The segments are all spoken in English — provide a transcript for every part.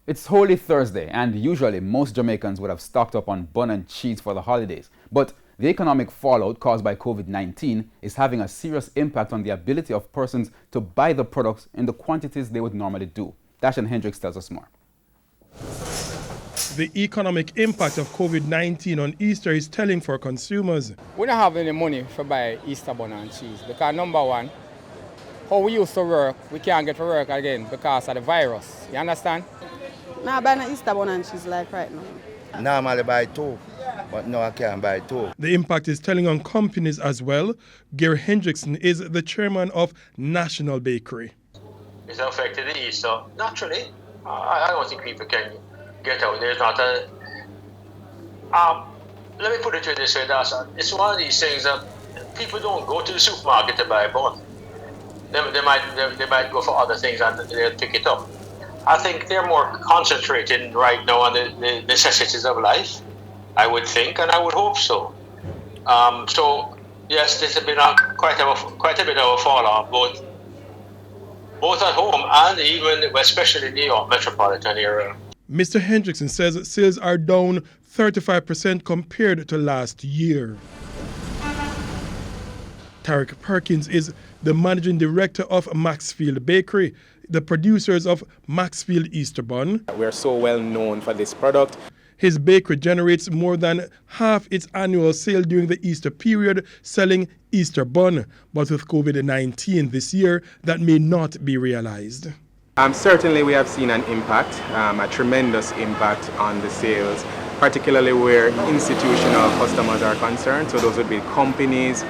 It's Holy Thursday, and usually most Jamaicans would have stocked up on bun and cheese for the holidays. But the economic fallout caused by COVID-19 is having a serious impact on the ability of persons to buy the products in the quantities they would normally do. Dashan Hendricks tells us more. The economic impact of COVID-19 on Easter is telling for consumers. We don't have any money to buy Easter bun and cheese because number one, how we used to work, we can't get to work again because of the virus. You understand? Nah, buy no Easter bun and cheese like right now. Normally buy two, but no, I can't buy two. The impact is telling on companies as well. Gary Hendrickson is the chairman of National Bakery. It's affected the Easter. Naturally, I don't think people can get out. There's not a... let me put it this way, it's one of these things that people don't go to the supermarket to buy a bun. They might go for other things and they'll pick it up. I think they're more concentrated right now on the necessities of life, I would think, and I would hope so. So, yes, this has been quite a bit of a fall off, both at home and even, especially in New York metropolitan area. Mr. Hendrickson says sales are down 35% compared to last year. Tarek Perkins is the managing director of Maxfield Bakery, the producers of Maxfield Easter Bun. We're so well known for this product. His bakery generates more than half its annual sale during the Easter period, selling Easter bun. But with COVID-19 this year, that may not be realized. Certainly we have seen an impact, a tremendous impact on the sales, particularly where institutional customers are concerned. So those would be companies,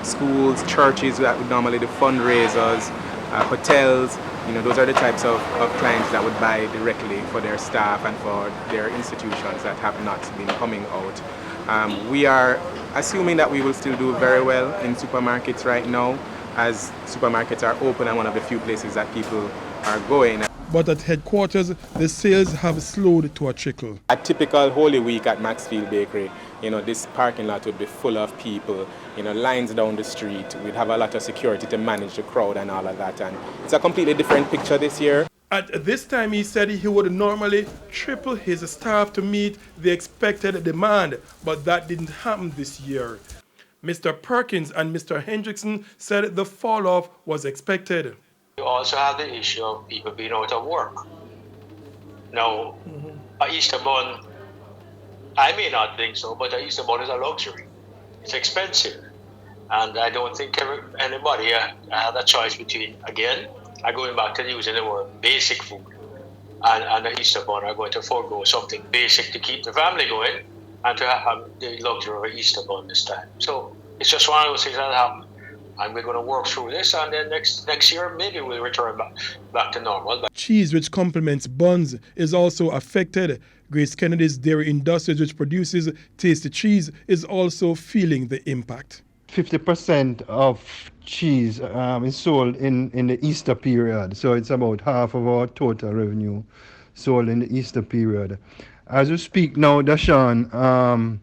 schools, churches that would normally do fundraisers, hotels. Those are the types of clients that would buy directly for their staff and for their institutions that have not been coming out. We are assuming that we will still do very well in supermarkets right now, as supermarkets are open and one of the few places that people are going. But at headquarters, the sales have slowed to a trickle. A typical Holy Week at Maxfield Bakery, this parking lot would be full of people, lines down the street. We'd have a lot of security to manage the crowd and all of that. And it's a completely different picture this year. At this time, he said he would normally triple his staff to meet the expected demand, but that didn't happen this year. Mr. Perkins and Mr. Hendrickson said the fall-off was expected. You also have the issue of people being out of work. Now, a Easter bun, I may not think so, but a Easter bun is a luxury. It's expensive. And I don't think anybody has a choice between, again, I'm going back to using the word basic food and the Easter bun are going to forego something basic to keep the family going and to have the luxury of an Easter bun this time. So it's just one of those things that happen. And we're going to work through this, and then next year maybe we'll return back to normal. Cheese, which complements buns, is also affected. Grace Kennedy's Dairy Industries, which produces tasty cheese, is also feeling the impact. 50% of cheese is sold in the Easter period, so it's about half of our total revenue sold in the Easter period. As we speak now, Dashan,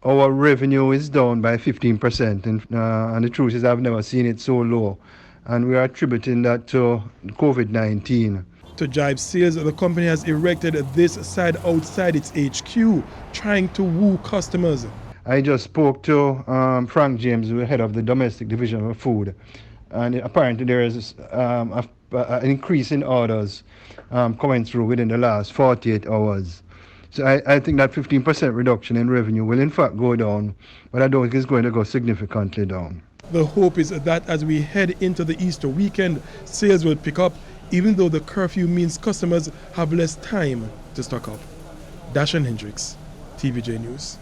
our revenue is down by 15%, and the truth is I've never seen it so low, and we are attributing that to COVID-19. To drive sales, the company has erected this side outside its HQ, trying to woo customers. I just spoke to Frank James, the head of the domestic division of food, and apparently there is an increase in orders coming through within the last 48 hours. So I think that 15% reduction in revenue will in fact go down, but I don't think it's going to go significantly down. The hope is that as we head into the Easter weekend, sales will pick up, even though the curfew means customers have less time to stock up. Dashan Hendricks, TVJ News.